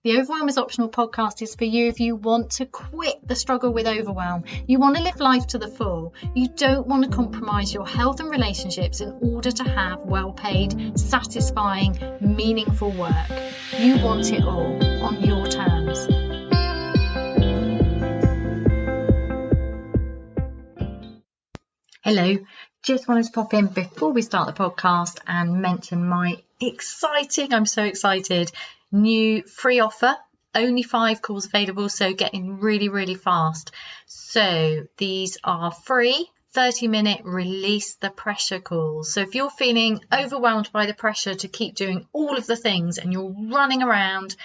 The Overwhelm is Optional podcast is for you if you want to quit the struggle with overwhelm. You want to live life to the full. You don't want to compromise your health and relationships in order to have well-paid, satisfying, meaningful work. You want it all on your terms. Hello, just wanted to pop in before we start the podcast and mention my I'm so excited, new free offer. Only 5 calls available, so getting really fast. So these are free 30-minute release the pressure calls. So if you're feeling overwhelmed by the pressure to keep doing all of the things and you're running around,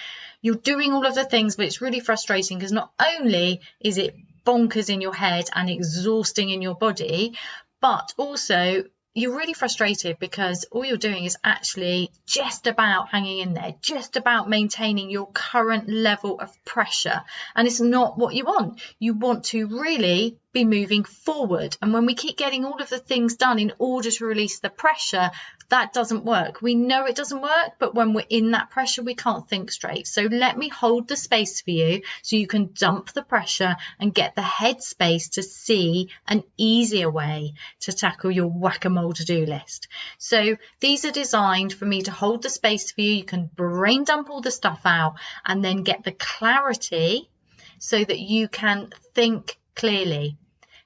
you're doing all of the things, but it's really frustrating because not only is it bonkers in your head and exhausting in your body, but also you're really frustrated because all you're doing is actually just about hanging in there, just about maintaining your current level of pressure. And it's not what you want. You want to really be moving forward. And when we keep getting all of the things done in order to release the pressure, that doesn't work. We know it doesn't work, but when we're in that pressure, we can't think straight. So let me hold the space for you so you can dump the pressure and get the headspace to see an easier way to tackle your whack-a-mole to-do list. So these are designed for me to hold the space for you. You can brain dump all the stuff out and then get the clarity so that you can think clearly.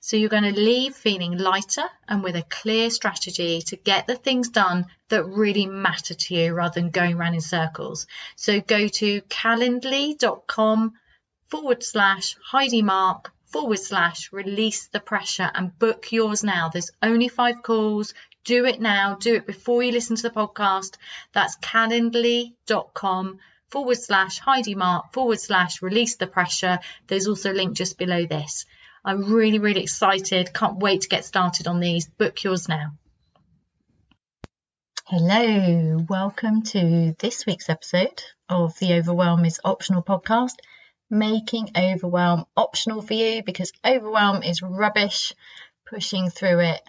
So you're going to leave feeling lighter and with a clear strategy to get the things done that really matter to you rather than going around in circles. So go to calendly.com/Heidi Marke /release the pressure and book yours now. There's only 5 calls. Do it now. Do it before you listen to the podcast. That's calendly.com/Heidi Marke /release the pressure. There's also a link just below this. I'm really excited. Can't wait to get started on these. Book yours now. Hello, welcome to this week's episode of the Overwhelm is Optional podcast, making overwhelm optional for you because overwhelm is rubbish. Pushing through it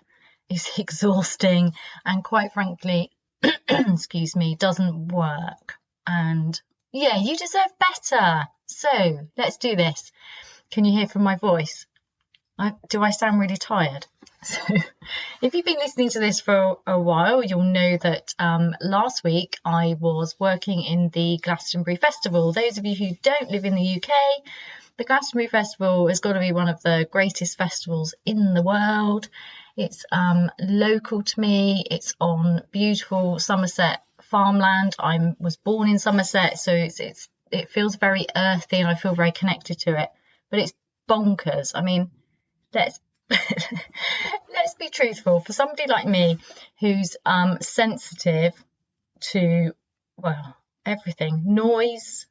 is exhausting and quite frankly, doesn't work. And yeah, you deserve better. So let's do this. Can you hear from my voice? Do I sound really tired? So if you've been listening to this for a while, you'll know that last week I was working in the Glastonbury Festival. Those of you who don't live in the UK, the Glastonbury Festival has got to be one of the greatest festivals in the world. It's local to me. It's on beautiful Somerset farmland. I was born in Somerset, so it feels very earthy and I feel very connected to it. But it's bonkers. I mean, let's be truthful. For somebody like me who's sensitive to, well, everything, noise,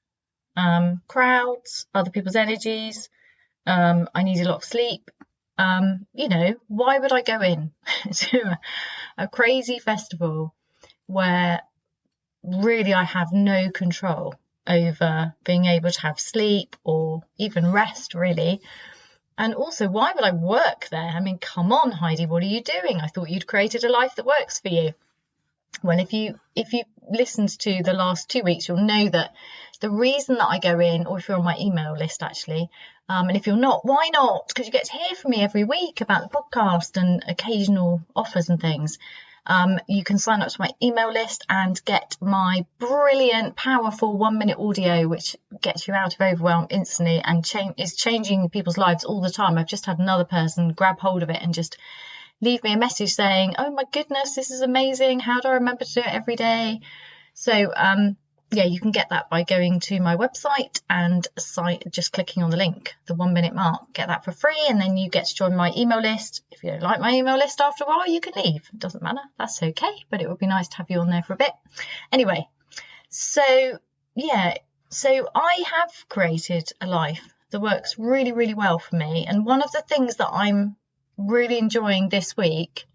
crowds, other people's energies, I need a lot of sleep. Why would I go in to a crazy festival where really I have no control over being able to have sleep or even rest, really? And also, why would I work there? I mean, come on, Heidi, what are you doing? I thought you'd created a life that works for you. Well, if you listened to the last 2 weeks, you'll know that the reason that I go in, or if you're on my email list, actually, and if you're not, why not? Because you get to hear from me every week about the podcast and occasional offers and things. You can sign up to my email list and get my brilliant, powerful 1-minute audio, which gets you out of overwhelm instantly and is changing people's lives all the time. I've just had another person grab hold of it and just leave me a message saying, oh my goodness, this is amazing. How do I remember to do it every day? So, you can get that by going to my website and just clicking on the link, the 1-minute mark. Get that for free, and then you get to join my email list. If you don't like my email list after a while, you can leave. It doesn't matter. That's okay, but it would be nice to have you on there for a bit. Anyway, so I have created a life that works really well for me. And one of the things that I'm really enjoying this week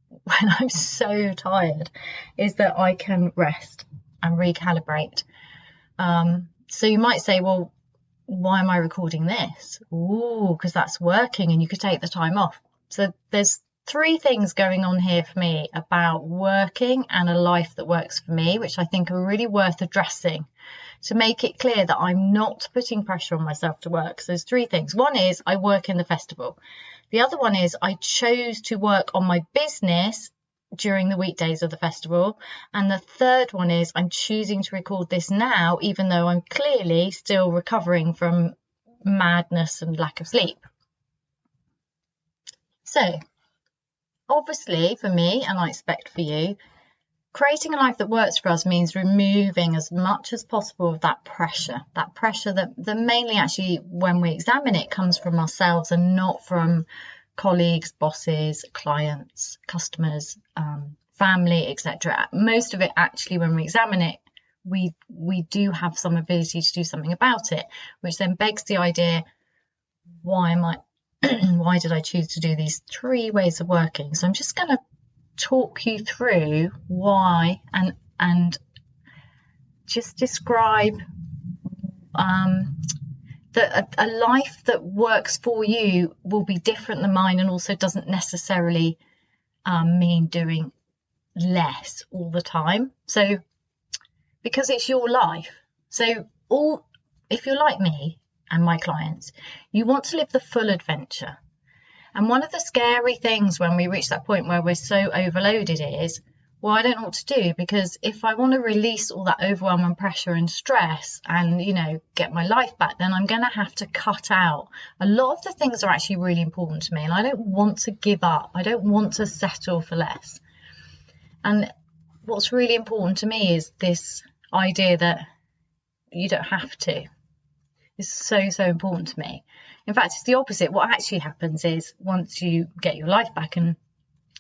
when I'm so tired is that I can rest and recalibrate. So you might say, well, why am I recording this? Because that's working and you could take the time off. So there's three things going on here for me about working and a life that works for me, which I think are really worth addressing to make it clear that I'm not putting pressure on myself to work. So there's three things. One is I work in the festival. The other one is I chose to work on my business during the weekdays of the festival. And the third one is I'm choosing to record this now, even though I'm clearly still recovering from madness and lack of sleep. So obviously for me, and I expect for you, creating a life that works for us means removing as much as possible of that pressure that mainly actually when we examine it comes from ourselves and not from colleagues, bosses, clients, customers, family, etc. Most of it actually, when we examine it, we do have some ability to do something about it, which then begs the idea, why did I choose to do these three ways of working? So I'm just going to talk you through why and just describe that a life that works for you will be different than mine, and also doesn't necessarily mean doing less all the time. So because it's your life. So if you're like me and my clients, you want to live the full adventure. And one of the scary things when we reach that point where we're so overloaded is, well, I don't know what to do, because if I want to release all that overwhelm and pressure and stress and, get my life back, then I'm going to have to cut out a lot of the things that are actually really important to me. And I don't want to give up. I don't want to settle for less. And what's really important to me is this idea that you don't have to. It's so, so important to me. In fact, it's the opposite. What actually happens is once you get your life back and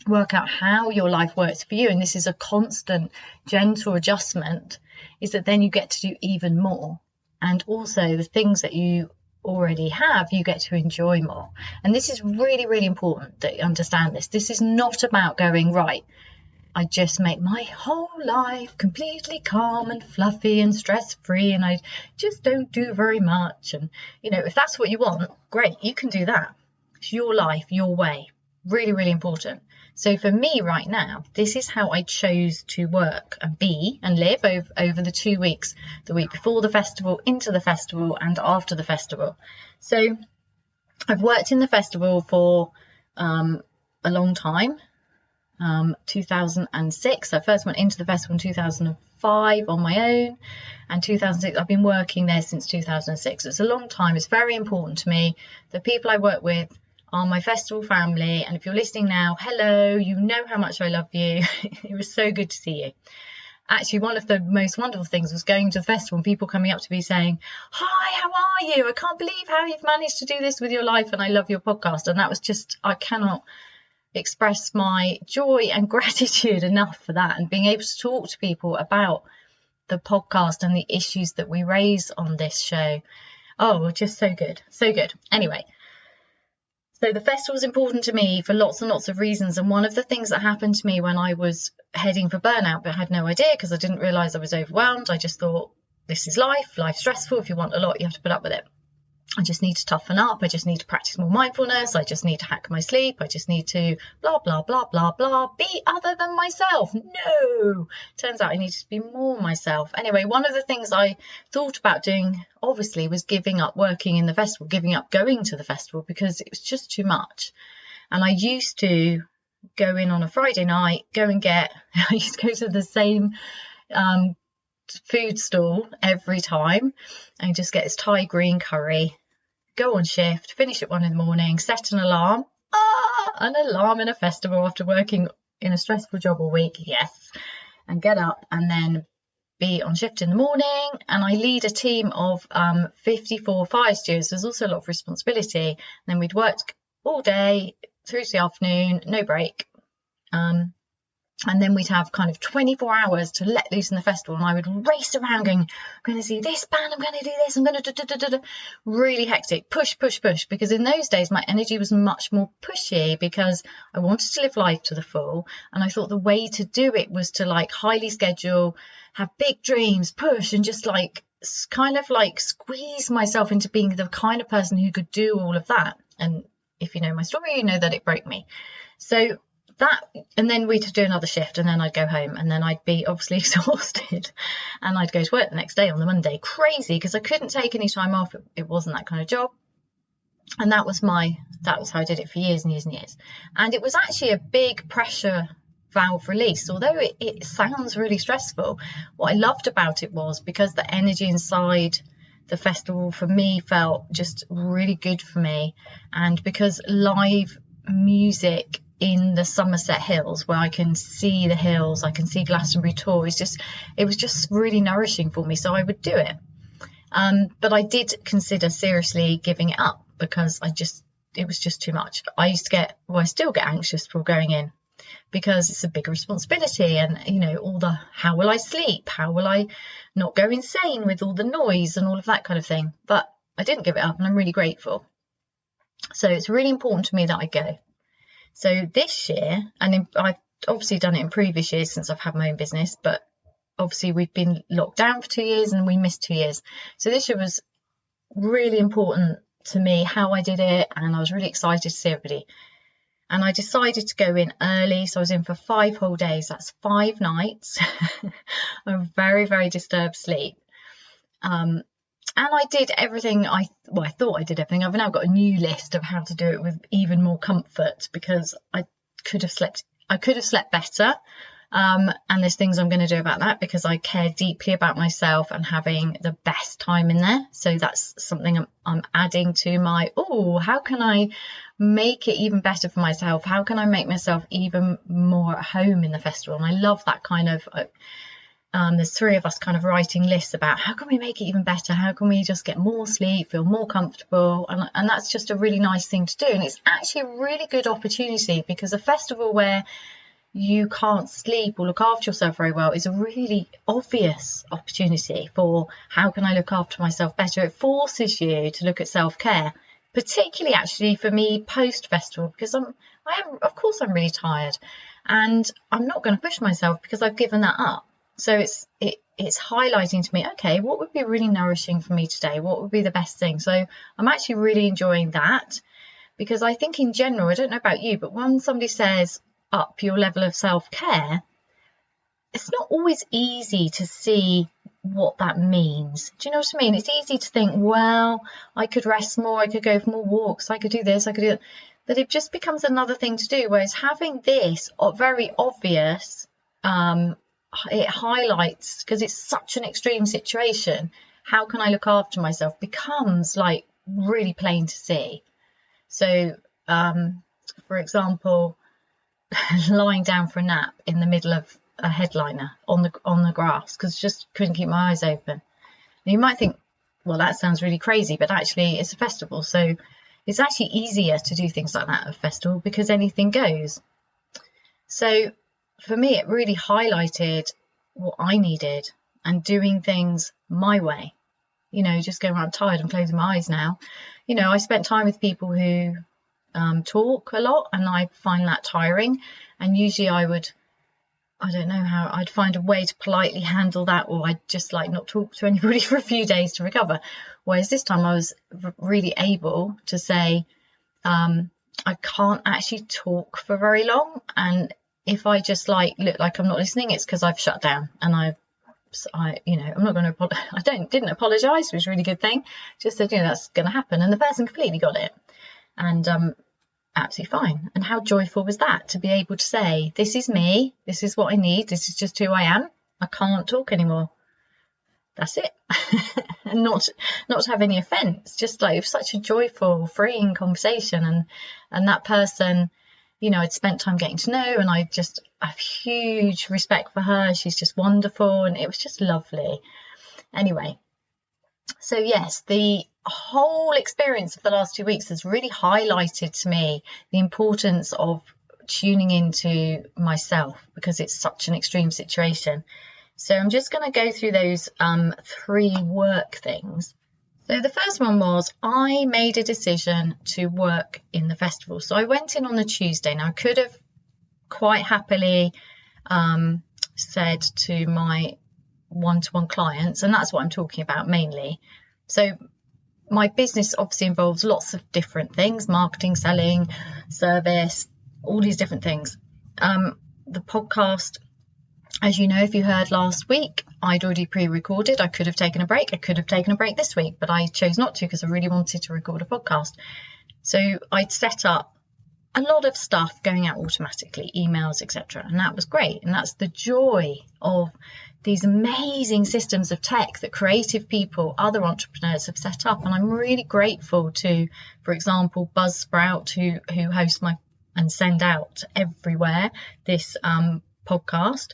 work out how your life works for you, and this is a constant gentle adjustment, is that then you get to do even more. And also the things that you already have, you get to enjoy more. And this is really, really important that you understand this. This is not about going, right, I just make my whole life completely calm and fluffy and stress-free, and I just don't do very much. And, if that's what you want, great, you can do that. It's your life, your way. Really, really important. So for me right now, this is how I chose to work and be and live over the 2 weeks, the week before the festival, into the festival, and after the festival. So I've worked in the festival for a long time. 2006. I first went into the festival in 2005 on my own, and 2006 I've been working there since 2006. It's a long time. It's very important to me. The people I work with are my festival family, and if you're listening now, hello, you know how much I love you. It was so good to see you. Actually, one of the most wonderful things was going to the festival and people coming up to me saying, hi, how are you? I can't believe how you've managed to do this with your life, and I love your podcast. And that was just, I cannot express my joy and gratitude enough for that, and being able to talk to people about the podcast and the issues that we raise on this show. Oh, just so good. So good. Anyway, so the festival is important to me for lots and lots of reasons. And one of the things that happened to me when I was heading for burnout, but I had no idea because I didn't realize I was overwhelmed. I just thought, this is life's stressful. If you want a lot, you have to put up with it. I just need to toughen up. I just need to practice more mindfulness. I just need to hack my sleep. I just need to blah, blah, blah, blah, blah, be other than myself. No, turns out I needed to be more myself. Anyway, one of the things I thought about doing, obviously, was giving up working in the festival, giving up going to the festival, because it was just too much. And I used to go in on a Friday night, I used to go to the same food stall every time and just get this Thai green curry, go on shift, finish at 1 a.m, set an alarm. An alarm in a festival after working in a stressful job all week, yes, and get up and then be on shift in the morning. And I lead a team of 54 fire stewards. There's also a lot of responsibility. And then we'd work all day through to the afternoon, no break. And then we'd have kind of 24 hours to let loose in the festival. And I would race around going, I'm going to see this band, I'm going to do this, I'm going to really hectic, push. Because in those days, my energy was much more pushy because I wanted to live life to the full. And I thought the way to do it was to highly schedule, have big dreams, push, and just kind of squeeze myself into being the kind of person who could do all of that. And if you know my story, you know that it broke me. So that, and then we'd do another shift, and then I'd go home, and then I'd be obviously exhausted, and I'd go to work the next day on the Monday. Crazy, because I couldn't take any time off. It wasn't that kind of job. And that was how I did it for years and years and years. And it was actually a big pressure valve release. Although it sounds really stressful, what I loved about it was because the energy inside the festival for me felt just really good for me. And because live music in the Somerset Hills, where I can see the hills, I can see Glastonbury Tor, it was just really nourishing for me. So I would do it. But I did consider seriously giving it up, because it was just too much. I still get anxious before going in, because it's a big responsibility, and how will I sleep? How will I not go insane with all the noise and all of that kind of thing? But I didn't give it up, and I'm really grateful. So it's really important to me that I go. So this year, and I've obviously done it in previous years since I've had my own business, but obviously we've been locked down for 2 years and we missed 2 years. So this year was really important to me how I did it, and I was really excited to see everybody. And I decided to go in early, so I was in for 5 whole days. That's 5 nights of very, very disturbed sleep. And I did everything. I thought I did everything. I've now got a new list of how to do it with even more comfort, because I could have slept better. And there's things I'm going to do about that, because I care deeply about myself and having the best time in there. So that's something I'm adding to my, how can I make it even better for myself? How can I make myself even more at home in the festival? And I love that kind of, there's 3 of us kind of writing lists about how can we make it even better? How can we just get more sleep, feel more comfortable? And that's just a really nice thing to do. And it's actually a really good opportunity, because a festival where you can't sleep or look after yourself very well is a really obvious opportunity for how can I look after myself better. It forces you to look at self-care, particularly actually for me post-festival, because I'm really tired, and I'm not going to push myself because I've given that up. So it's highlighting to me, okay, what would be really nourishing for me today? What would be the best thing? So I'm actually really enjoying that, because I think in general, I don't know about you, but when somebody says up your level of self-care, it's not always easy to see what that means. Do you know what I mean? It's easy to think, well, I could rest more, I could go for more walks, I could do this, I could do that. But it just becomes another thing to do. Whereas having this very obvious, it highlights, because it's such an extreme situation, how can I look after myself, becomes like really plain to see. So, for example, lying down for a nap in the middle of a headliner on the grass, because just couldn't keep my eyes open. And you might think, well, that sounds really crazy, but actually it's a festival, so it's actually easier to do things like that at a festival, because anything goes. So for me, it really highlighted what I needed, and doing things my way. Just going around tired and closing my eyes now. I spent time with people who talk a lot, and I find that tiring, and usually I'd find a way to politely handle that, or I'd just not talk to anybody for a few days to recover. Whereas this time I was really able to say, I can't actually talk for very long, and if I just look like I'm not listening, it's because I've shut down, and I'm not going to apologize. Didn't apologize, which was a really good thing. Just said, that's going to happen, and the person completely got it, and absolutely fine. And how joyful was that, to be able to say, this is me, this is what I need, this is just who I am, I can't talk anymore, that's it. And not to have any offense, just such a joyful, freeing conversation, and that person, I'd spent time getting to know, and I just have huge respect for her. She's just wonderful, and it was just lovely. Anyway, so yes, the whole experience of the last 2 weeks has really highlighted to me the importance of tuning into myself, because it's such an extreme situation. So I'm just going to go through those 3 work things. So the first one was, I made a decision to work in the festival. So I went in on the Tuesday. Now I could have quite happily said to my one-to-one clients, and that's what I'm talking about mainly. So my business obviously involves lots of different things: marketing, selling, service, all these different things. The podcast, as you know, if you heard last week, I'd already pre-recorded. I could have taken a break. I could have taken a break this week, but I chose not to because I really wanted to record a podcast. So I'd set up a lot of stuff going out automatically, emails, etc. And that was great. And that's the joy of these amazing systems of tech that creative people, other entrepreneurs have set up. And I'm really grateful to, for example, Buzzsprout, who host and send out everywhere this podcast.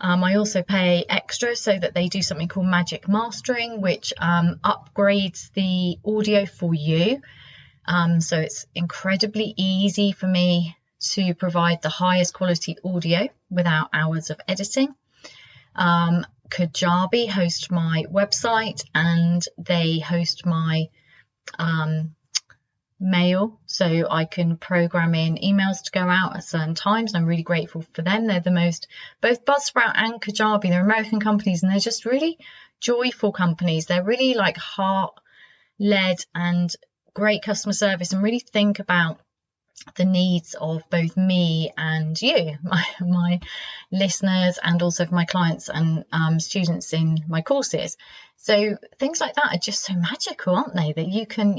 I also pay extra so that they do something called Magic Mastering, which upgrades the audio for you. So it's incredibly easy for me to provide the highest quality audio without hours of editing. Kajabi host my website, and they host my mail, so I can program in emails to go out at certain times. I'm really grateful for them. They're both Buzzsprout and Kajabi, they're American companies, and they're just really joyful companies. They're really like heart-led and great customer service, and really think about the needs of both me and you, my listeners, and also for my clients and students in my courses. So things like that are just so magical, aren't they? That you can,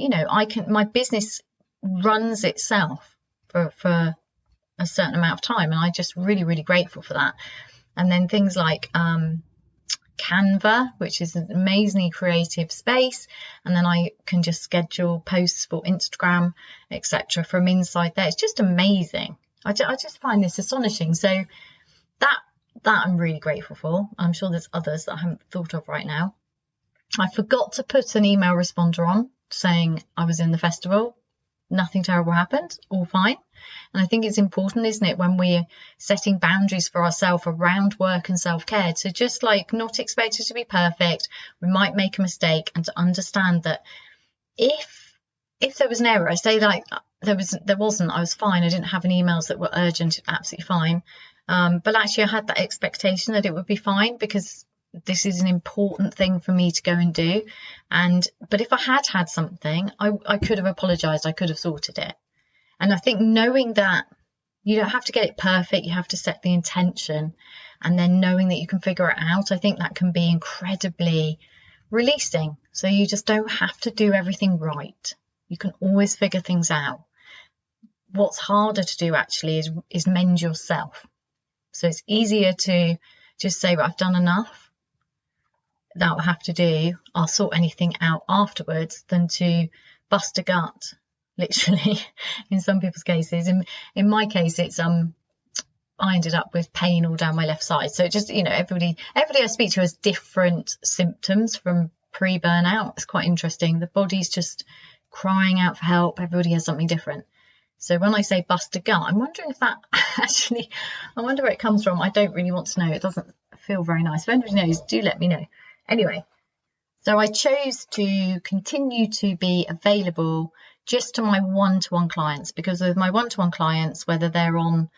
my business runs itself for a certain amount of time, and I'm just really, really grateful for that. And then things like Canva, which is an amazingly creative space, and then I can just schedule posts for Instagram, etc. from inside there. It's just amazing. I just find this astonishing. So that I'm really grateful for. I'm sure there's others that I haven't thought of right now. I forgot to put an email responder on saying I was in the festival. Nothing terrible happened, all fine. And I think it's important, isn't it, when we're setting boundaries for ourselves around work and self-care, to just like not expect it to be perfect. We might make a mistake, and to understand that if there was an error, say like there wasn't, I was fine. I didn't have any emails that were urgent, absolutely fine. But actually I had that expectation that it would be fine, because this is an important thing for me to go and do. But if I had something, I could have apologized. I could have sorted it. And I think knowing that you don't have to get it perfect, you have to set the intention, and then knowing that you can figure it out, I think that can be incredibly releasing. So you just don't have to do everything right. You can always figure things out. What's harder to do actually is mend yourself. So it's easier to just say, well, I've done enough. That will have to do. I'll sort anything out afterwards, than to bust a gut, literally, in some people's cases. In my case, it's I ended up with pain all down my left side. So it just, everybody I speak to has different symptoms from pre-burnout. It's quite interesting. The body's just crying out for help. Everybody has something different. So when I say bust a gut, I'm wondering if that actually, I wonder where it comes from. I don't really want to know. It doesn't feel very nice. If anybody knows, do let me know. Anyway, so I chose to continue to be available just to my one-to-one clients, because with my one-to-one clients, whether they're on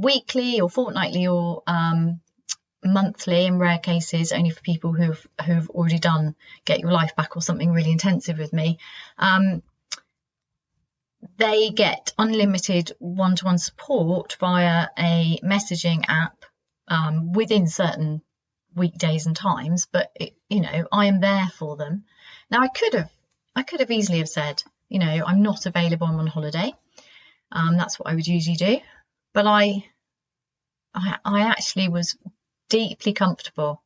weekly or fortnightly or monthly, in rare cases only for people who've already done Get Your Life Back or something really intensive with me, they get unlimited one-to-one support via a messaging app within certain weekdays and times. But I am there for them. Now I could have easily have said, I'm not available, I'm on holiday. That's what I would usually do. But I actually was deeply comfortable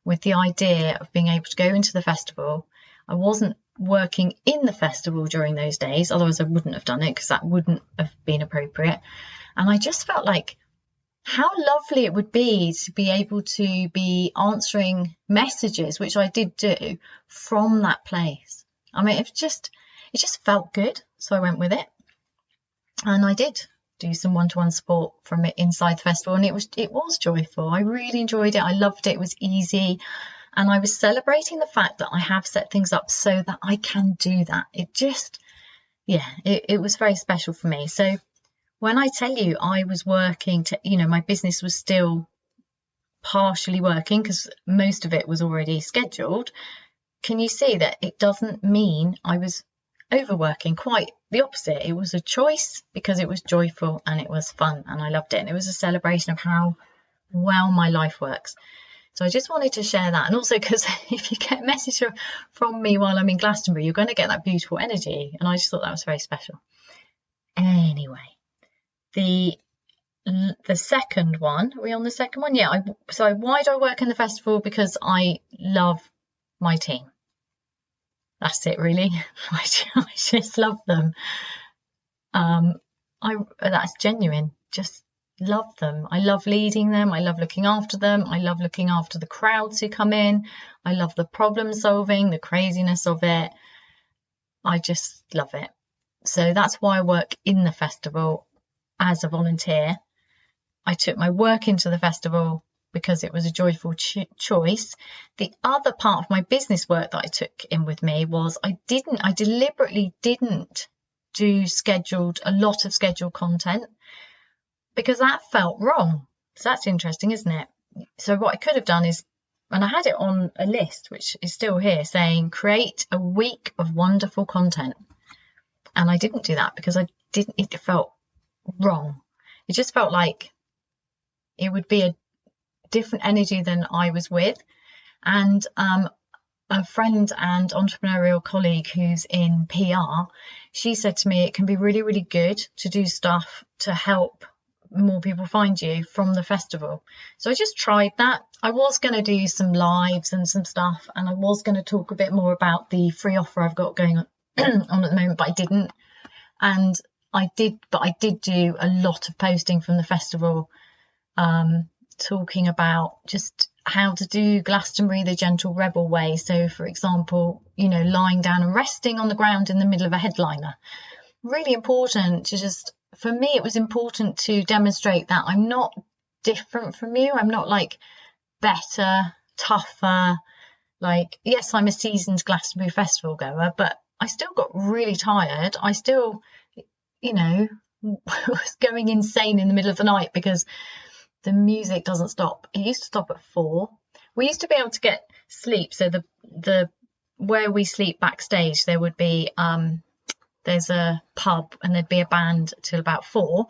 with the idea of being able to go into the festival. I wasn't working in the festival during those days, otherwise I wouldn't have done it, because that wouldn't have been appropriate. And I just felt like how lovely it would be to be able to be answering messages, which I did do, from that place. I mean, it just felt good, so I went with it, and I did do some one-to-one support from it inside the festival, and it was joyful. I really enjoyed it. I loved it. It was easy, and I was celebrating the fact that I have set things up so that I can do that. It was very special for me. So when I tell you I was working my business was still partially working, because most of it was already scheduled. Can you see that it doesn't mean I was overworking. Quite the opposite. It was a choice because it was joyful and it was fun and I loved it. And it was a celebration of how well my life works. So I just wanted to share that. And also because if you get a message from me while I'm in Glastonbury, you're going to get that beautiful energy. And I just thought that was very special. Anyway, the second one, are we on the second one? Yeah. So why do I work in the festival? Because I love my team. That's it, really. I just love them. That's genuine. Just love them. I love leading them. I love looking after them. I love looking after the crowds who come in. I love the problem solving, the craziness of it. I just love it. So that's why I work in the festival as a volunteer. I took my work into the festival because it was a joyful choice. The other part of my business work that I took in with me was I deliberately didn't do a lot of scheduled content because that felt wrong. So that's interesting, isn't it? So what I could have done is, and I had it on a list, which is still here, saying create a week of wonderful content. And I didn't do that because it felt wrong. It just felt like it would be a different energy than I was with. And a friend and entrepreneurial colleague who's in PR, she said to me, it can be really, really good to do stuff to help more people find you from the festival. So I just tried that. I was going to do some lives and some stuff, and I was going to talk a bit more about the free offer I've got going on at the moment, but I didn't. And I did do a lot of posting from the festival, talking about just how to do Glastonbury the gentle rebel way. So for example, lying down and resting on the ground in the middle of a headliner. Really important to just, for me, it was important to demonstrate that I'm not different from you. I'm not like better, tougher. Like, yes, I'm a seasoned Glastonbury Festival goer, but I still got really tired. I still, was going insane in the middle of the night because the music doesn't stop. It used to stop at 4. We used to be able to get sleep. So the where we sleep backstage, there would be there's a pub and there'd be a band till about 4,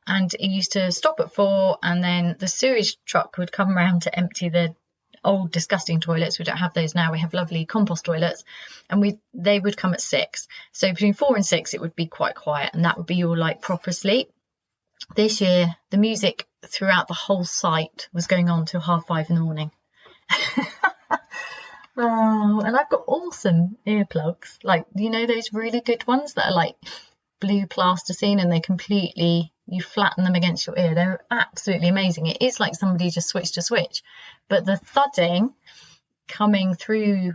and it used to stop at 4, and then the sewage truck would come around to empty the old disgusting toilets. We don't have those now. We have lovely compost toilets, and they would come at 6. So between 4 and 6 it would be quite quiet, and that would be your like proper sleep. This year the music throughout the whole site was going on till 5:30 in the morning. Oh, and I've got awesome earplugs, like those really good ones that are like blue plasticine, and you flatten them against your ear. They're absolutely amazing. It is like somebody just switched a switch, but the thudding coming through,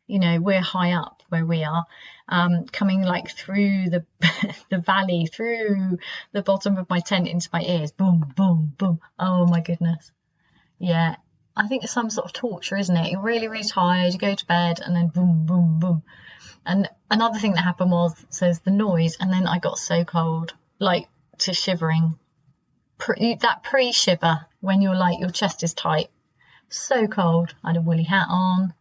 we're high up where we are, coming like through the valley, through the bottom of my tent into my ears, boom, boom, boom. Oh my goodness. Yeah, I think it's some sort of torture, isn't it? You're really, really tired, you go to bed, and then boom, boom, boom. And another thing that happened was, so there's the noise, and then I got so cold, like to shivering. That pre-shiver when you're like, your chest is tight. So cold. I had a woolly hat on,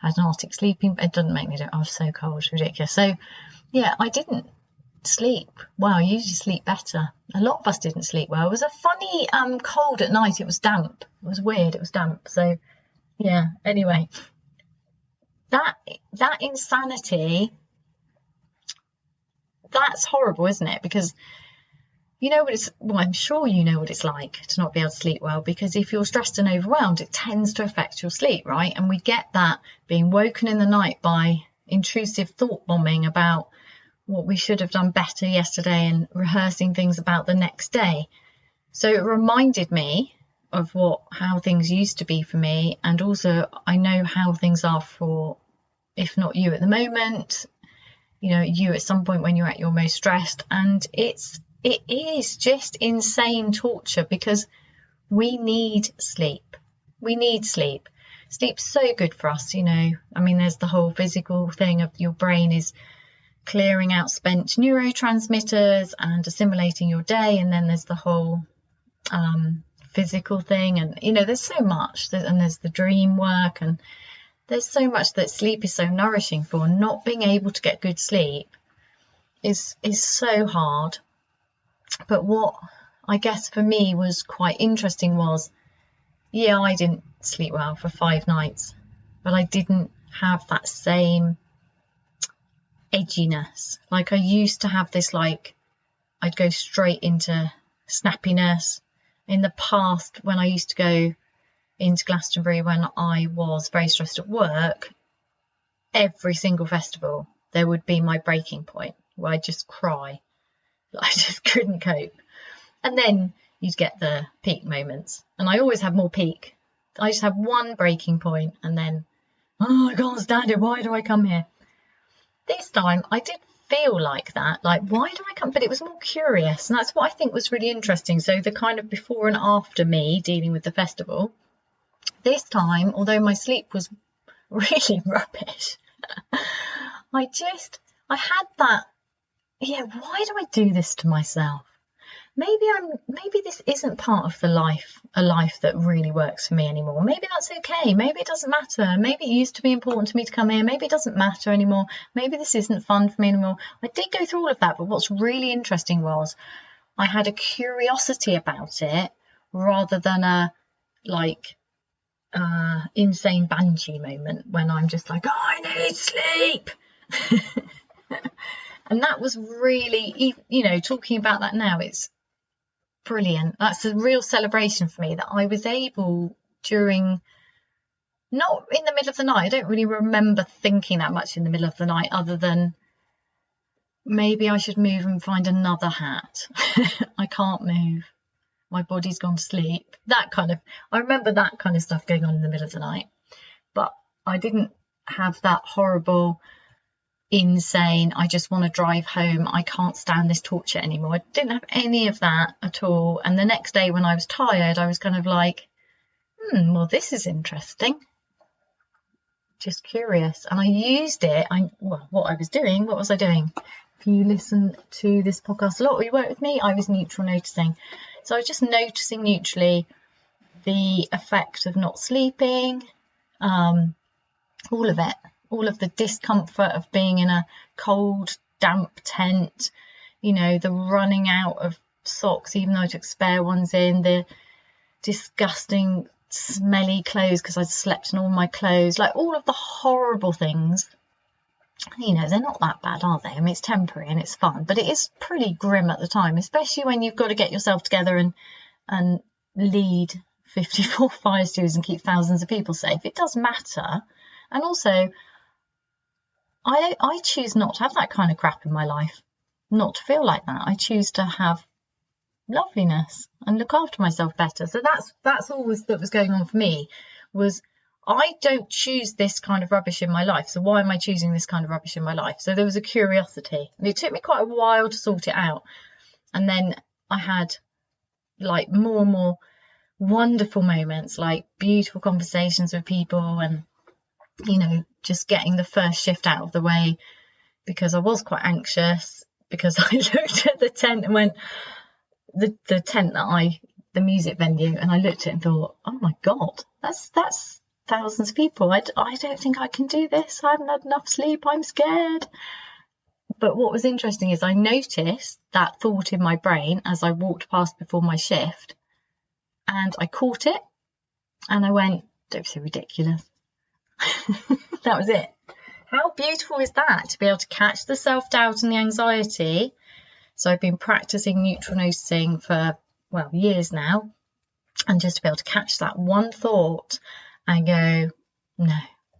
I had an Arctic sleeping, it doesn't make me do it. I was so cold, it's ridiculous. So yeah, I didn't sleep well. I usually sleep better. A lot of us didn't sleep well. It was a funny cold at night. It was damp. It was weird. It was damp. So yeah, anyway, that insanity, that's horrible, isn't it? Because I'm sure you know what it's like to not be able to sleep well, because if you're stressed and overwhelmed, it tends to affect your sleep, right? And we get that being woken in the night by intrusive thought bombing about what we should have done better yesterday and rehearsing things about the next day. So it reminded me of how things used to be for me, and also I know how things are for, if not you at the moment, you at some point when you're at your most stressed. And it is just insane torture because we need sleep. Sleep's so good for us, there's the whole physical thing of your brain is clearing out spent neurotransmitters and assimilating your day, and then there's the whole physical thing, and there's so much, and there's the dream work, and there's so much that sleep is so nourishing for. Not being able to get good sleep is so hard. But what I guess for me was quite interesting was, yeah, I didn't sleep well for 5 nights, but I didn't have that same edginess. Like I used to have this, like I'd go straight into snappiness. In the past, when I used to go into Glastonbury when I was very stressed at work, every single festival there would be my breaking point where I'd just cry. I just couldn't cope. And then you'd get the peak moments, and I always have more peak. I just have one breaking point and then, oh, I can't stand it, why do I come here? This time I did feel like that, like, why do I come? But it was more curious, and that's what I think was really interesting. So the kind of before and after me dealing with the festival, this time, although my sleep was really rubbish, I had that, yeah, why do I do this to myself? Maybe this isn't part of a life that really works for me anymore. Maybe that's okay. Maybe it doesn't matter. Maybe it used to be important to me to come here. Maybe it doesn't matter anymore. Maybe this isn't fun for me anymore. I did go through all of that, but what's really interesting was I had a curiosity about it rather than a insane banshee moment when I'm just like, oh, I need sleep. And that was really, talking about that now, it's brilliant. That's a real celebration for me that I was able during, not in the middle of the night, I don't really remember thinking that much in the middle of the night other than maybe I should move and find another hat. I can't move, my body's gone to sleep. I remember that kind of stuff going on in the middle of the night, but I didn't have that horrible, insane, I just want to drive home, I can't stand this torture anymore. I didn't have any of that at all. And the next day when I was tired, I was kind of like, well, this is interesting, just curious. And I used it. What was I doing? If you listen to this podcast a lot or you work with me, I was neutral noticing. So I was just noticing neutrally the effect of not sleeping, all of it. All of the discomfort of being in a cold, damp tent, the running out of socks, even though I took spare ones in, the disgusting, smelly clothes because I'd slept in all my clothes, like all of the horrible things. They're not that bad, are they? I mean, it's temporary and it's fun, but it is pretty grim at the time, especially when you've got to get yourself together and lead 54 fire stewards and keep thousands of people safe. It does matter. And also, I choose not to have that kind of crap in my life, not to feel like that. I choose to have loveliness and look after myself better. So that's always that was going on for me, was I don't choose this kind of rubbish in my life. So why am I choosing this kind of rubbish in my life? So there was a curiosity, and it took me quite a while to sort it out. And then I had like more and more wonderful moments, like beautiful conversations with people, and just getting the first shift out of the way, because I was quite anxious, because I looked at the tent and went, the tent the music venue, and I looked at it and thought, oh my God, that's thousands of people. I don't think I can do this. I haven't had enough sleep. I'm scared. But what was interesting is I noticed that thought in my brain as I walked past before my shift, and I caught it and I went, don't be so ridiculous. That was it. How beautiful is that, to be able to catch the self-doubt and the anxiety? So I've been practicing neutral noticing for, years now, and just to be able to catch that one thought and go, no,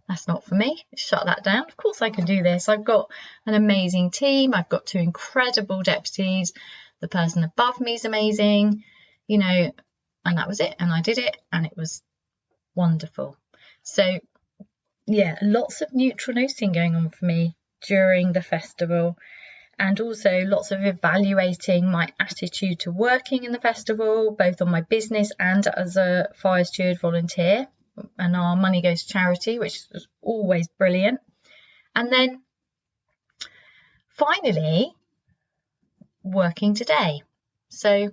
that's not for me. Shut that down. Of course I can do this. I've got an amazing team. I've got 2 incredible deputies. The person above me is amazing, and that was it. And I did it, and it was wonderful. So yeah, lots of neutral noticing going on for me during the festival, and also lots of evaluating my attitude to working in the festival, both on my business and as a fire steward volunteer. And our money goes to charity, which is always brilliant. And then finally, working today. So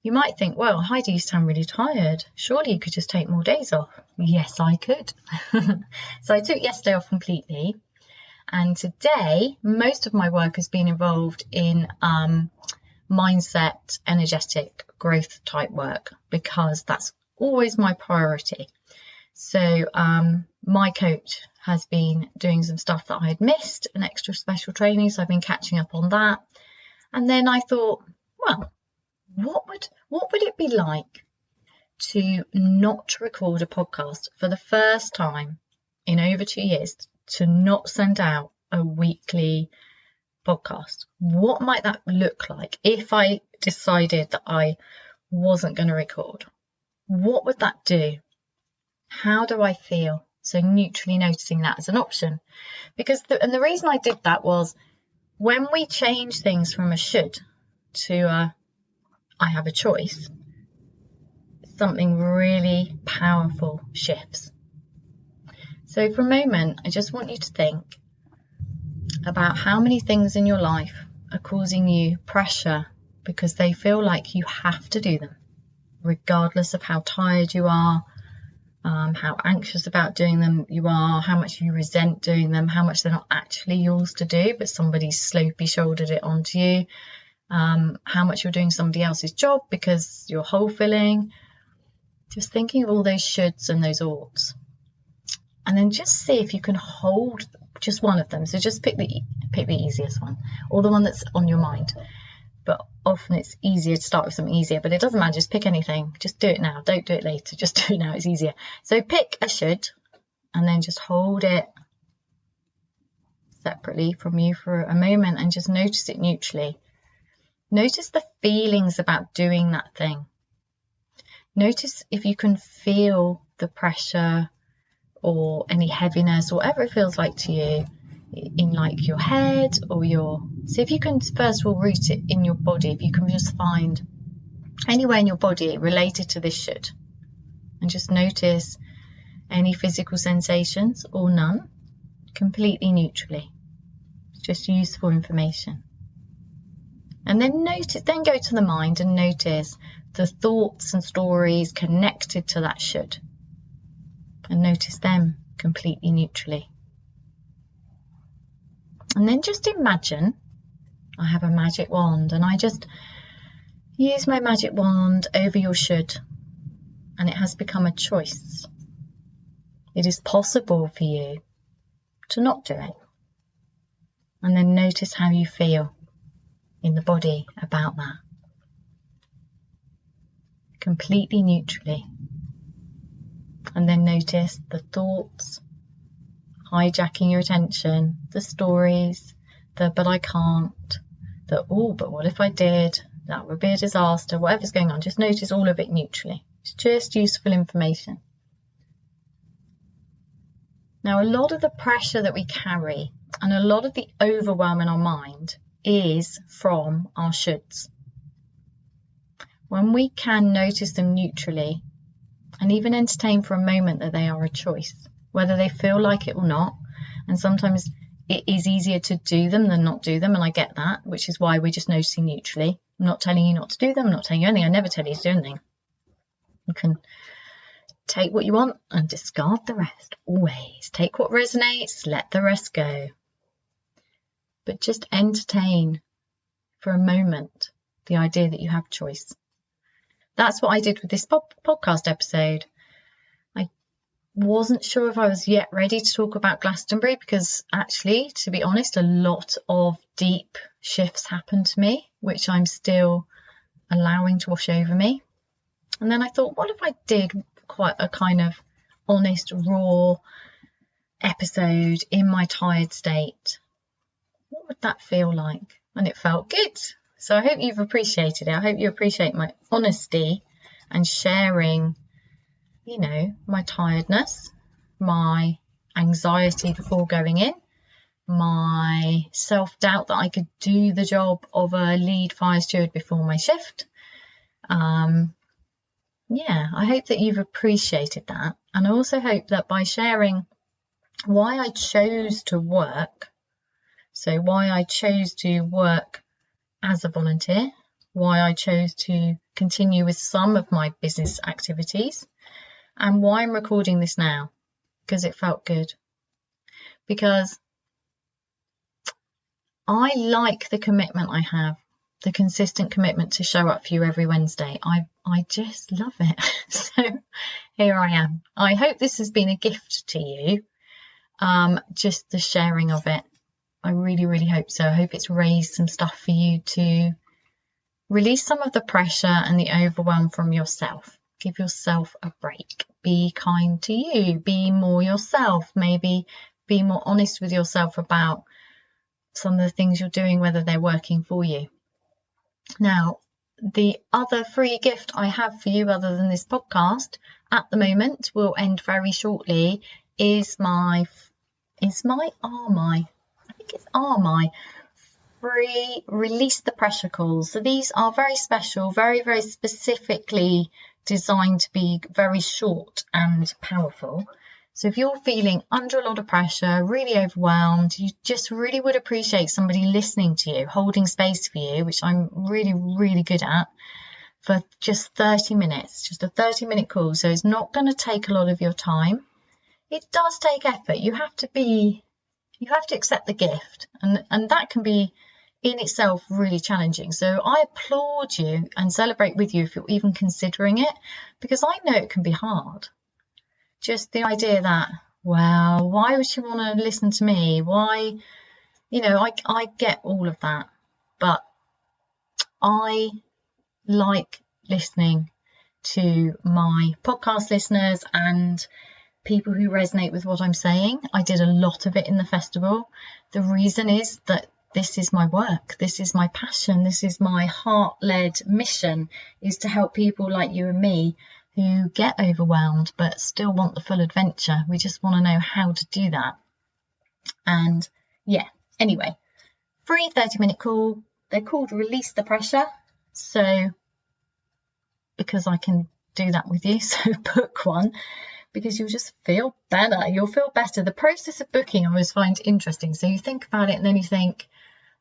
you might think, well, Heidi, you sound really tired. Surely you could just take more days off. Yes, I could. So I took yesterday off completely. And today, most of my work has been involved in mindset, energetic growth type work, because that's always my priority. So my coach has been doing some stuff that I had missed, an extra special training, so I've been catching up on that. And then I thought, well, what would it be like to not record a podcast for the first time in over 2 years, to not send out a weekly podcast? What might that look like if I decided that I wasn't going to record? What would that do? How do I feel? So neutrally noticing that as an option. Because the reason I did that was, when we change things from a should to I have a choice, something really powerful shifts. So for a moment, I just want you to think about how many things in your life are causing you pressure because they feel like you have to do them, regardless of how tired you are, how anxious about doing them you are, how much you resent doing them, how much they're not actually yours to do, but somebody's slopey shouldered it onto you, how much you're doing somebody else's job because you're whole filling. Just thinking of all those shoulds and those oughts. And then just see if you can hold just one of them. So just pick the easiest one, or the one that's on your mind. But often it's easier to start with something easier, but it doesn't matter. Just pick anything. Just do it now. Don't do it later. Just do it now. It's easier. So pick a should and then just hold it separately from you for a moment and just notice it neutrally. Notice the feelings about doing that thing. Notice if you can feel the pressure or any heaviness, or whatever it feels like to you, in like your head or so if you can first of all root it in your body, if you can just find anywhere in your body related to this should, and just notice any physical sensations or none, completely neutrally. It's just useful information. And then go to the mind and notice the thoughts and stories connected to that should, and notice them completely neutrally. And then just imagine I have a magic wand, and I just use my magic wand over your should, and it has become a choice. It is possible for you to not do it. And then notice how you feel in the body about that. Completely neutrally. And then notice the thoughts hijacking your attention, the stories, but I can't, but what if I did? That would be a disaster, whatever's going on. Just notice all of it neutrally. It's just useful information. Now, a lot of the pressure that we carry and a lot of the overwhelm in our mind is from our shoulds. When we can notice them neutrally and even entertain for a moment that they are a choice, whether they feel like it or not, and sometimes it is easier to do them than not do them, and I get that, which is why we're just noticing neutrally. I'm not telling you not to do them, I'm not telling you anything, I never tell you to do anything. You can take what you want and discard the rest, always. Take what resonates, let the rest go. But just entertain for a moment the idea that you have choice. That's what I did with this podcast episode. I wasn't sure if I was yet ready to talk about Glastonbury, because actually, to be honest, a lot of deep shifts happened to me, which I'm still allowing to wash over me. And then I thought, what if I did quite a kind of honest, raw episode in my tired state? What would that feel like? And it felt good. So I hope you've appreciated it. I hope you appreciate my honesty and sharing, my tiredness, my anxiety before going in, my self-doubt that I could do the job of a lead fire steward before my shift. I hope that you've appreciated that. And I also hope that by sharing why I chose to work, so why I chose to work as a volunteer, why I chose to continue with some of my business activities, and why I'm recording this now, because it felt good. Because I like the commitment I have, the consistent commitment to show up for you every Wednesday. I just love it. So here I am. I hope this has been a gift to you, just the sharing of it. I really, really hope so. I hope it's raised some stuff for you to release some of the pressure and the overwhelm from yourself. Give yourself a break. Be kind to you. Be more yourself. Maybe be more honest with yourself about some of the things you're doing, whether they're working for you. Now, the other free gift I have for you, other than this podcast, at the moment, will end very shortly, is my free Release the Pressure calls. So these are very special, very, very specifically designed to be very short and powerful. So if you're feeling under a lot of pressure, really overwhelmed, you just really would appreciate somebody listening to you, holding space for you, which I'm really, really good at, for just 30 minutes, just a 30-minute call. So it's not going to take a lot of your time. It does take effort. You have to accept the gift, and that can be in itself really challenging. So I applaud you and celebrate with you if you're even considering it, because I know it can be hard. Just the idea that, well, why would she want to listen to me? Why, I get all of that, but I like listening to my podcast listeners and people who resonate with what I'm saying. I did a lot of it in the festival. The reason is that this is my work. This is my passion. This is my heart-led mission, is to help people like you and me who get overwhelmed but still want the full adventure. We just want to know how to do that. And yeah, anyway, free 30-minute call. They're called Release the Pressure. So because I can do that with you, so book one, because you'll just feel better. You'll feel better. The process of booking I always find interesting. So you think about it and then you think,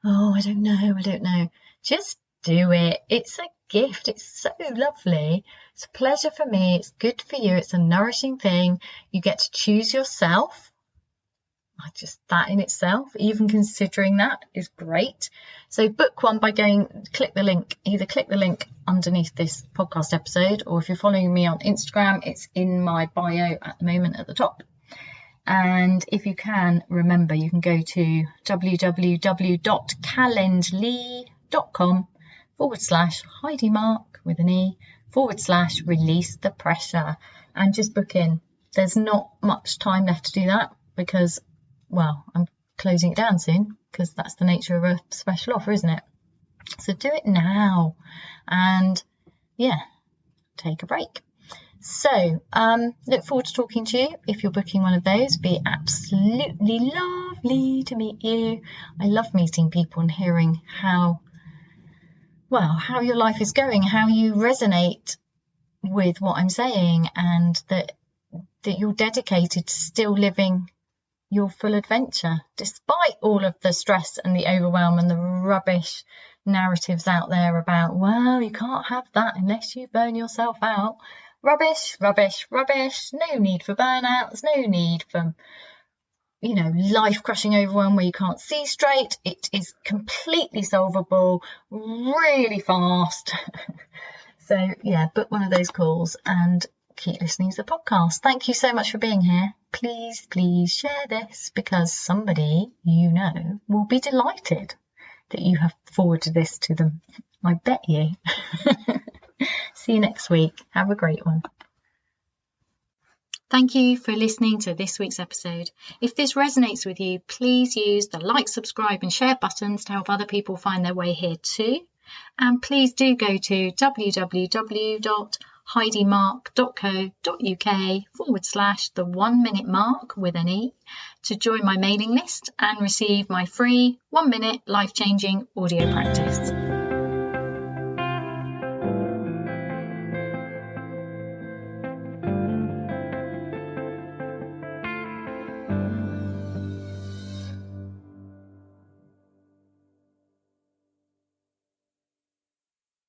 oh, I don't know. Just do it. It's a gift. It's so lovely. It's a pleasure for me. It's good for you. It's a nourishing thing. You get to choose yourself. That in itself, even considering that, is great. So book one by either click the link underneath this podcast episode, or if you're following me on Instagram, it's in my bio at the moment at the top. And if you can, remember, you can go to www.calendly.com/Heidi Marke with an E /release the pressure, and just book in. There's not much time left to do that because, well, I'm closing it down soon, because that's the nature of a special offer, isn't it? So do it now and take a break. So look forward to talking to you. If you're booking one of those, it'd be absolutely lovely to meet you. I love meeting people and hearing how your life is going, how you resonate with what I'm saying, and that you're dedicated to still living your full adventure, despite all of the stress and the overwhelm and the rubbish narratives out there about, well, you can't have that unless you burn yourself out. Rubbish. No need for burnouts. No need for, life-crushing overwhelm where you can't see straight. It is completely solvable, really fast. So, book one of those calls and keep listening to the podcast. Thank you so much for being here. Please share this, because somebody will be delighted that you have forwarded this to them. I bet you. See you next week. Have a great one. Thank you for listening to this week's episode. If this resonates with you, please use the like, subscribe and share buttons to help other people find their way here too. And please do go to www.heidimarke.co.uk /the 1 minute mark with an E to join my mailing list and receive my free 1 minute life-changing audio practice.